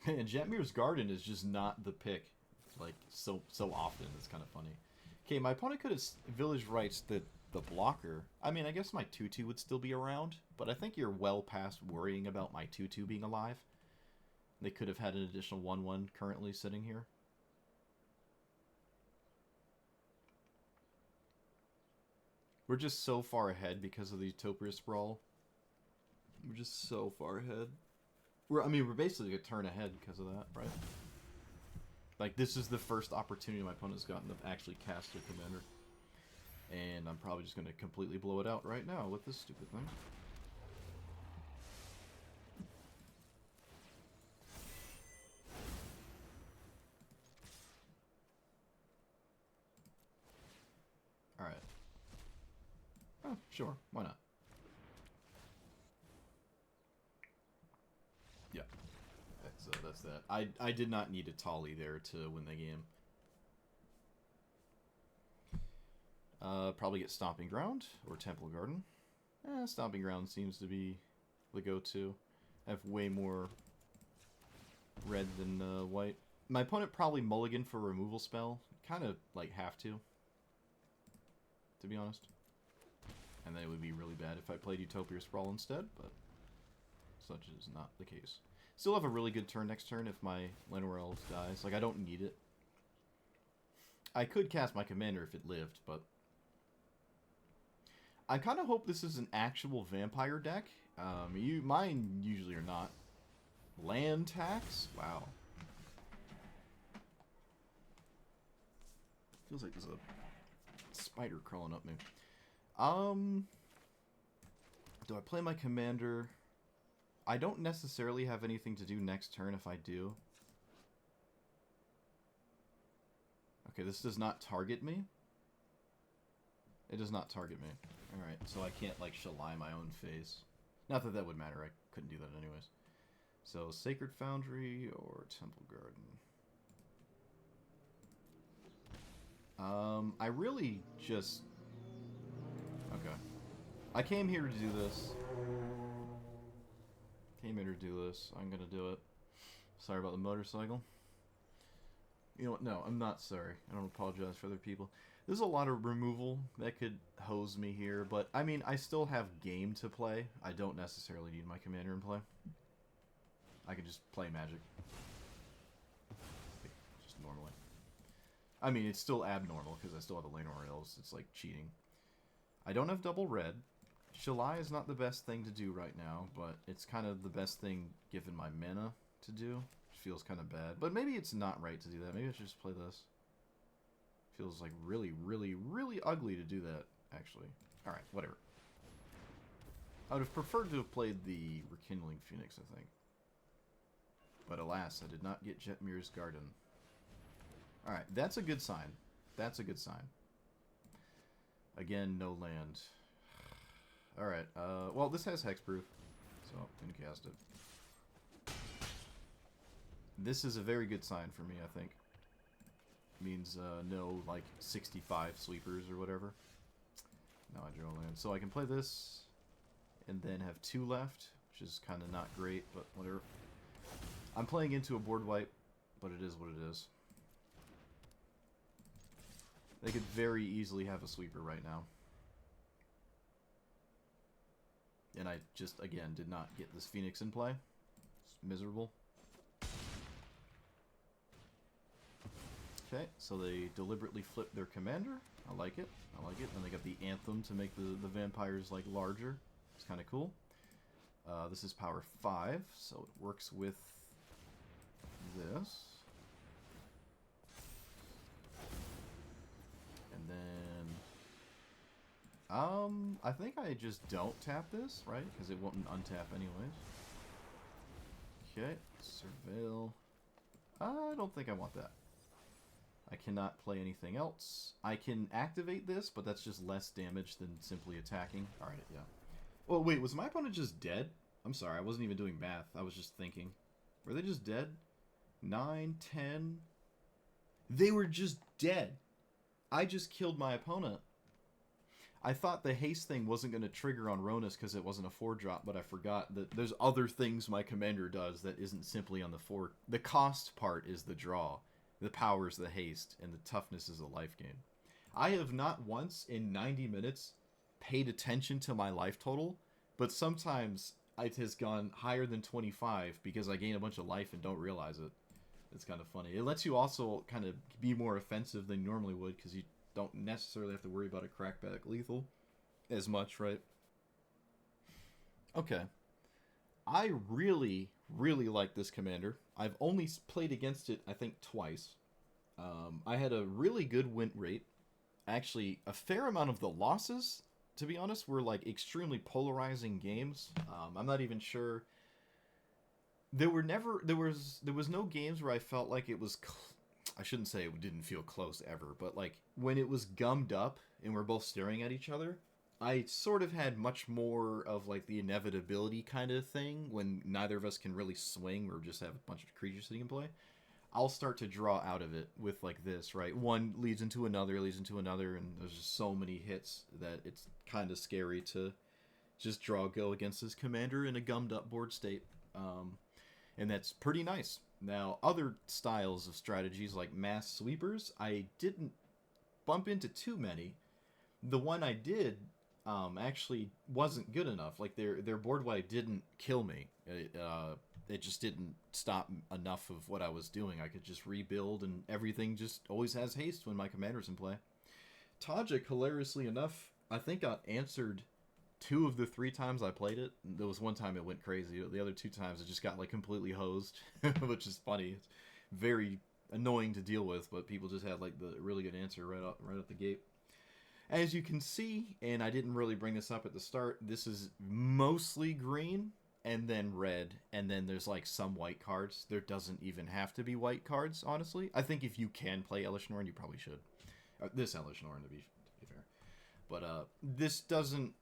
And Jetmir's Garden is just not the pick, like, so often. It's kind of funny. Okay, my opponent could have Village Rights the blocker. I mean, I guess my 2/2 would still be around, but I think you're well past worrying about my 2/2 being alive. They could have had an additional 1/1 currently sitting here. We're just so far ahead because of the Utopia Sprawl. We're just so far ahead. I mean, we're basically a turn ahead because of that, right? Like, this is the first opportunity my opponent's gotten to actually cast their commander. And I'm probably just going to completely blow it out right now with this stupid thing. Alright. Oh, sure. Why not? Yeah. That's that. I did not need a Tolly there to win the game. Probably get Stomping Ground or Temple Garden. Stomping Ground seems to be the go-to. I have way more red than white. My opponent probably mulligan for a removal spell. Kind of, like, have to be honest. And then it would be really bad if I played Utopia Sprawl instead, but such is not the case. Still have a really good turn next turn if my Llanowar Elves dies. Like, I don't need it. I could cast my commander if it lived, but... I kind of hope this is an actual vampire deck. Mine usually are not. Land tax? Wow. Feels like there's a spider crawling up me. Do I play my commander? I don't necessarily have anything to do next turn if I do. Okay, this does not target me. It does not target me. Alright, so I can't, like, Shalai my own face. Not that that would matter, I couldn't do that anyways. So, Sacred Foundry or Temple Garden. I really just... Okay. I came here to do this. Came here to do this. I'm gonna do it. Sorry about the motorcycle. You know what? No, I'm not sorry. I don't apologize for other people. There's a lot of removal that could hose me here, but I mean, I still have game to play. I don't necessarily need my commander in play. I can just play Magic. Just normally. I mean, it's still abnormal because I still have the Lanor Elves. It's like cheating. I don't have double red. Shalai is not the best thing to do right now, but it's kind of the best thing given my mana to do. It feels kind of bad. But maybe it's not right to do that. Maybe I should just play this. Feels like really, really, really ugly to do that, actually. Alright, whatever. I would have preferred to have played the Rekindling Phoenix, I think. But alas, I did not get Jetmir's Garden. Alright, that's a good sign. That's a good sign. Again, no land. Alright, well, this has hexproof, so I'm gonna cast it. This is a very good sign for me, I think. Means no, like, 65 sweepers or whatever. No, I draw land. So I can play this, and then have 2 left, which is kind of not great, but whatever. I'm playing into a board wipe, but it is what it is. They could very easily have a sweeper right now. And I just, again, did not get this Phoenix in play. It's miserable. Okay, so they deliberately flipped their commander. I like it. I like it. And they got the Anthem to make the vampires, like, larger. It's kind of cool. This is power 5, so it works with this. And then... I think I just don't tap this, right? Because it won't untap anyways. Okay, Surveil. I don't think I want that. I cannot play anything else. I can activate this, but that's just less damage than simply attacking. Alright, yeah. Well, wait, was my opponent just dead? I'm sorry, I wasn't even doing math. I was just thinking. Were they just dead? 9, 10... They were just dead. I just killed my opponent. I thought the haste thing wasn't going to trigger on Ronus because it wasn't a 4-drop, but I forgot that there's other things my commander does that isn't simply on the 4. The cost part is the draw. The power is the haste, and the toughness is the life gain. I have not once in 90 minutes paid attention to my life total, but sometimes it has gone higher than 25 because I gain a bunch of life and don't realize it. It's kind of funny. It lets you also kind of be more offensive than you normally would because you don't necessarily have to worry about a crackback lethal as much, right? Okay. I really, really like this commander. I've only played against it, I think, twice. I had a really good win rate. Actually, a fair amount of the losses, to be honest, were like extremely polarizing games. I'm not even sure. There was no games where I felt like it was. I shouldn't say it didn't feel close ever, but like when it was gummed up and we're both staring at each other, I sort of had much more of like the inevitability kind of thing when neither of us can really swing or just have a bunch of creatures sitting in play. I'll start to draw out of it with like this, right? One leads into another, and there's just so many hits that it's kind of scary to just draw go against this commander in a gummed up board state. And that's pretty nice. Now, other styles of strategies like mass sweepers, I didn't bump into too many. The one I did actually wasn't good enough. Like their board wipe didn't kill me. It just didn't stop enough of what I was doing. I could just rebuild, and everything just always has haste when my commander's in play. Tajik, hilariously enough, I think got answered 2 of the 3 times I played it. There was one time it went crazy. The other 2 times it just got like completely hosed, which is funny. It's very annoying to deal with, but people just had like the really good answer right out the gate. As you can see, and I didn't really bring this up at the start, this is mostly green and then red, and then there's like some white cards. There doesn't even have to be white cards, honestly. I think if you can play Elesh Norn, you probably should. This Elesh Norn, to be fair. But this doesn't...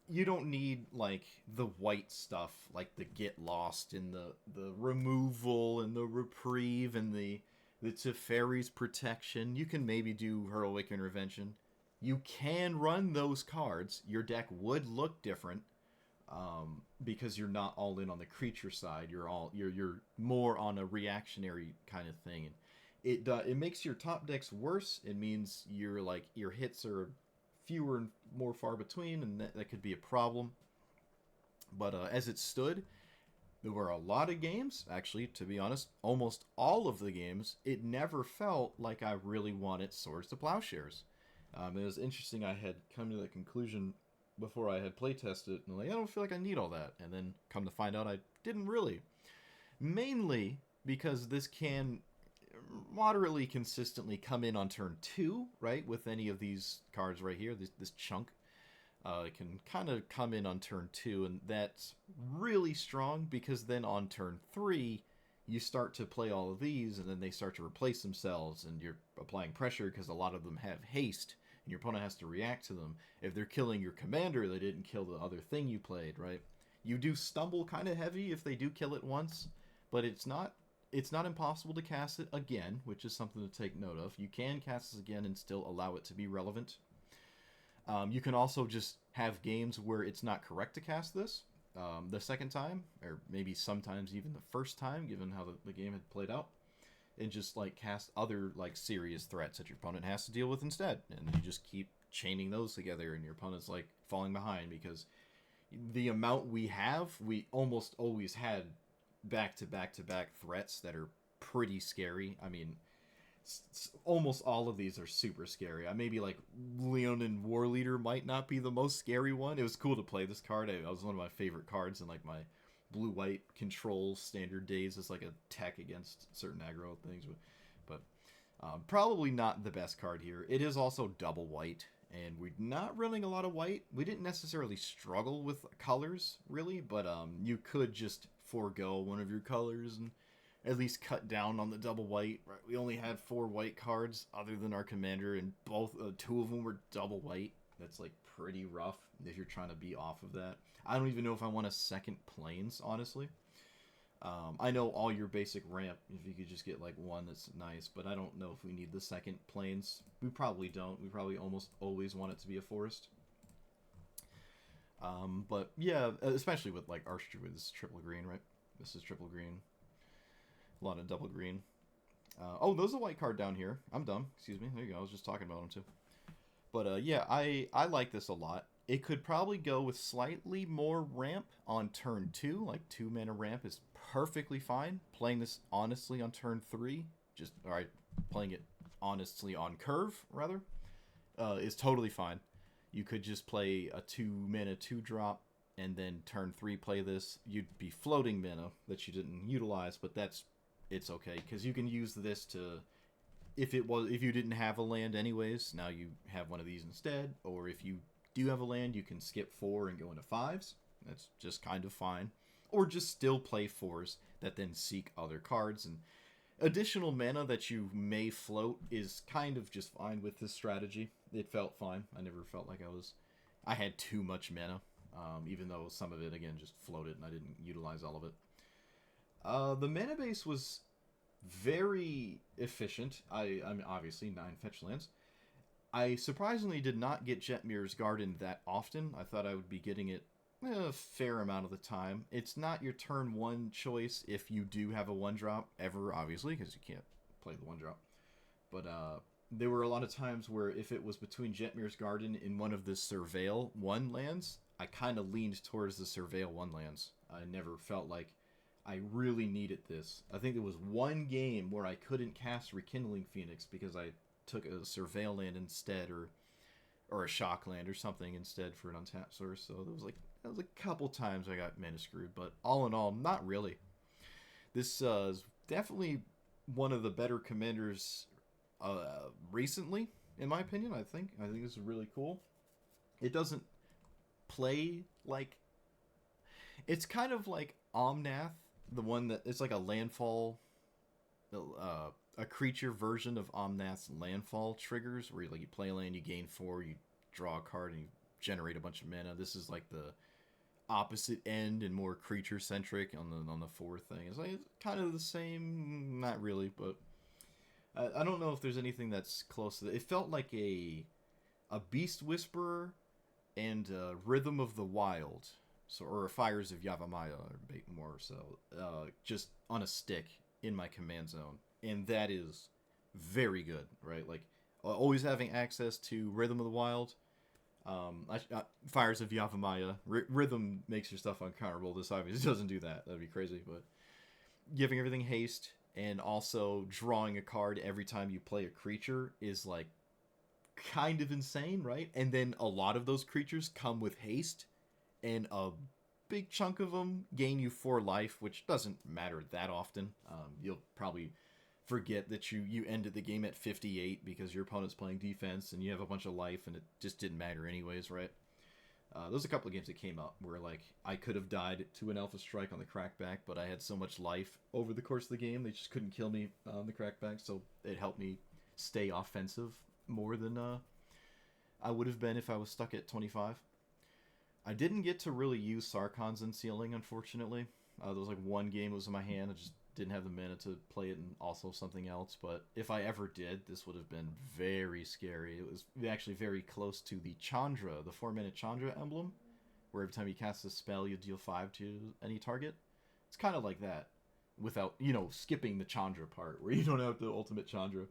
You don't need, like, the white stuff, like the Get Lost and the removal and the reprieve and the Teferi's protection. You can maybe do Heroic Intervention. You can run those cards. Your deck would look different. because you're not all in on the creature side. You're more on a reactionary kind of thing, and it makes your top decks worse. It means your hits are fewer and more far between, and that could be a problem. But as it stood, there were a lot of games, actually, to be honest, almost all of the games, it never felt like I really wanted Swords to Plowshares. It was interesting, I had come to the conclusion before I had playtested it, and like, I don't feel like I need all that. And then come to find out I didn't really. Mainly because this can moderately consistently come in on turn 2, right, with any of these cards right here, this chunk. It can kind of come in on turn 2, and that's really strong because then on turn 3, you start to play all of these, and then they start to replace themselves, and you're applying pressure because a lot of them have haste, and your opponent has to react to them. If they're killing your commander, they didn't kill the other thing you played, right? You do stumble kind of heavy if they do kill it once, but it's not impossible to cast it again, which is something to take note of. You can cast this again and still allow it to be relevant. You can also just have games where it's not correct to cast this the second time, or maybe sometimes even the first time, given how the game had played out, and just like cast other like serious threats that your opponent has to deal with instead, and you just keep chaining those together, and your opponent's like falling behind because the amount we almost always had back to back to back threats that are pretty scary. I mean, almost all of these are super scary. Maybe like Leonin War Leader might not be the most scary one. It was cool to play this card. It was one of my favorite cards in like my blue-white control standard days as like a tech against certain aggro things. But probably not the best card here. It is also double white, and we're not running a lot of white. We didn't necessarily struggle with colors, really, but you could just forego one of your colors and at least cut down on the double white. Right? We only had 4 white cards other than our commander, and both 2 of them were double white. That's like pretty rough if you're trying to be off of that. I don't even know if I want a second planes, honestly. I know all your basic ramp, if you could just get like one, that's nice, but I don't know if we need the second planes. We probably don't. We probably almost always want it to be a forest. But yeah, especially with like Archdruid, this is triple green, right? This is triple green. A lot of double green. Oh, there's a white card down here. I'm dumb. Excuse me. There you go. I was just talking about him too. But yeah, I like this a lot. It could probably go with slightly more ramp on turn 2. Like 2 mana ramp is perfectly fine. Playing this honestly on turn 3, playing it honestly on curve rather, is totally fine. You could just play a 2 mana 2-drop, and then turn 3 play this. You'd be floating mana that you didn't utilize, but it's okay because you can use this to, if you didn't have a land anyways, now you have one of these instead. Or if you do have a land, you can skip 4 and go into 5s. That's just kind of fine. Or just still play 4s that then seek other cards, and additional mana that you may float is kind of just fine with this strategy. It felt fine. I never felt like I had too much mana, even though some of it again just floated and I didn't utilize all of it. The mana base was very efficient. I mean, obviously 9 fetch lands. I surprisingly did not get Jetmir's Garden that often. I thought I would be getting it a fair amount of the time. It's not your turn 1 choice if you do have a 1-drop ever, obviously, because you can't play the 1-drop. But there were a lot of times where if it was between Jetmir's Garden and one of the Surveil 1 lands, I kind of leaned towards the Surveil 1 lands. I never felt like I really needed this. I think there was one game where I couldn't cast Rekindling Phoenix because I took a Surveil land instead, or a Shock land or something instead for an untapped source. So there was a couple times I got mana screwed, but all in all, not really. This is definitely one of the better commanders recently, in my opinion. I think this is really cool. It doesn't play like, it's kind of like Omnath, the one that it's like a landfall, a creature version of Omnath's landfall triggers, where you play a land, you gain 4, you draw a card, and you generate a bunch of mana. This is like the opposite end and more creature centric on the 4 thing. It's like, it's kind of the same, not really, but I don't know if there's anything that's close to that. It felt like a Beast Whisperer and Rhythm of the Wild So, or Fires of Yavimaya, or more so, just on a stick in my command zone, and that is very good, right? Like always having access to Rhythm of the Wild. Fires of Yavimaya. Rhythm makes your stuff uncounterable. This obviously doesn't do that. That'd be crazy. But giving everything haste and also drawing a card every time you play a creature is like kind of insane, right? And then a lot of those creatures come with haste, and a big chunk of them gain you 4 life, which doesn't matter that often. You'll probably forget that you ended the game at 58 because your opponent's playing defense and you have a bunch of life and it just didn't matter anyways, right? There's a couple of games that came up where like I could have died to an Alpha Strike on the crackback, but I had so much life over the course of the game they just couldn't kill me on the crackback, so it helped me stay offensive more than I would have been if I was stuck at 25. I didn't get to really use Sarkhan's Unsealing, unfortunately. There was like one game that was in my hand. I just didn't have the mana to play it and also something else. But if I ever did, this would have been very scary. It was actually very close to the Chandra, the 4-mana Chandra emblem, where every time you cast a spell, you deal 5 to any target. It's kind of like that, without, skipping the Chandra part, where you don't have the ultimate Chandra.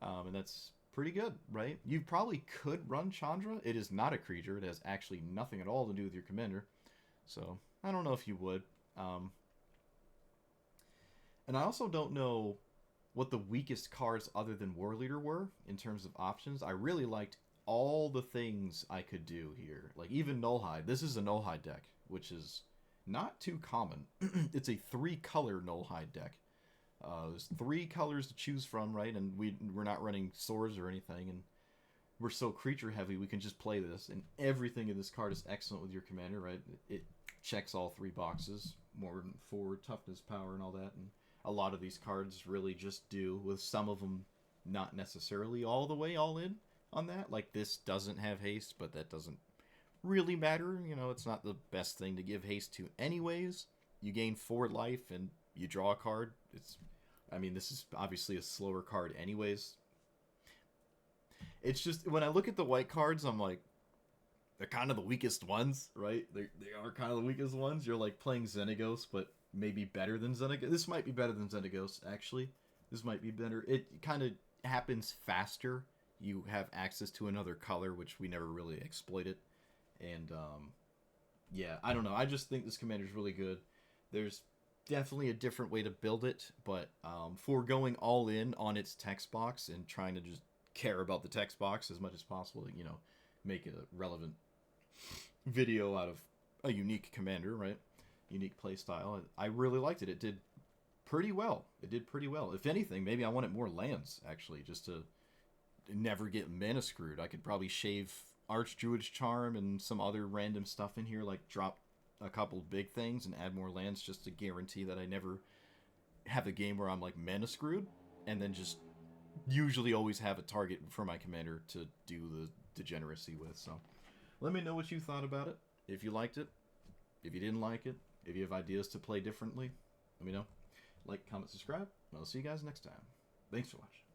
And that's pretty good, right? You probably could run Chandra. It is not a creature. It has actually nothing at all to do with your commander. So, I don't know if you would. And I also don't know what the weakest cards other than War Leader were in terms of options. I really liked all the things I could do here. Like, even Nullhide. This is a Nullhide deck, which is not too common. It's a 3-color Nullhide deck. There's 3 colors to choose from, right? And we're not running swords or anything, and we're so creature heavy, we can just play this, and everything in this card is excellent with your commander, right? It checks all 3 boxes, more than 4 toughness, power, and all that, and a lot of these cards really just do, with some of them not necessarily all the way all in on that. Like, this doesn't have haste, but that doesn't really matter. It's not the best thing to give haste to anyways. You gain 4 life, and you draw a card. This is obviously a slower card anyways. It's just, when I look at the white cards, I'm like, they're kind of the weakest ones, right? They are kind of the weakest ones. You're like playing Xenagos, but maybe better than Xenagos. This might be better than Xenagos, actually. This might be better. It kind of happens faster. You have access to another color, which we never really exploited. And, yeah, I don't know. I just think this commander is really good. There's definitely a different way to build it, but for going all in on its text box and trying to just care about the text box as much as possible to, make it a relevant video out of a unique commander, right? Unique playstyle. I really liked it. It did pretty well. If anything, maybe I wanted more lands, actually, just to never get mana screwed. I could probably shave Archdruid's Charm and some other random stuff in here, like drop a couple big things and add more lands just to guarantee that I never have a game where I'm like mana screwed, and then just usually always have a target for my commander to do the degeneracy with. So let me know what you thought about it. If you liked it, if you didn't like it, if you have ideas to play differently, let me know. Like, comment, subscribe, and I'll see you guys next time. Thanks for watching.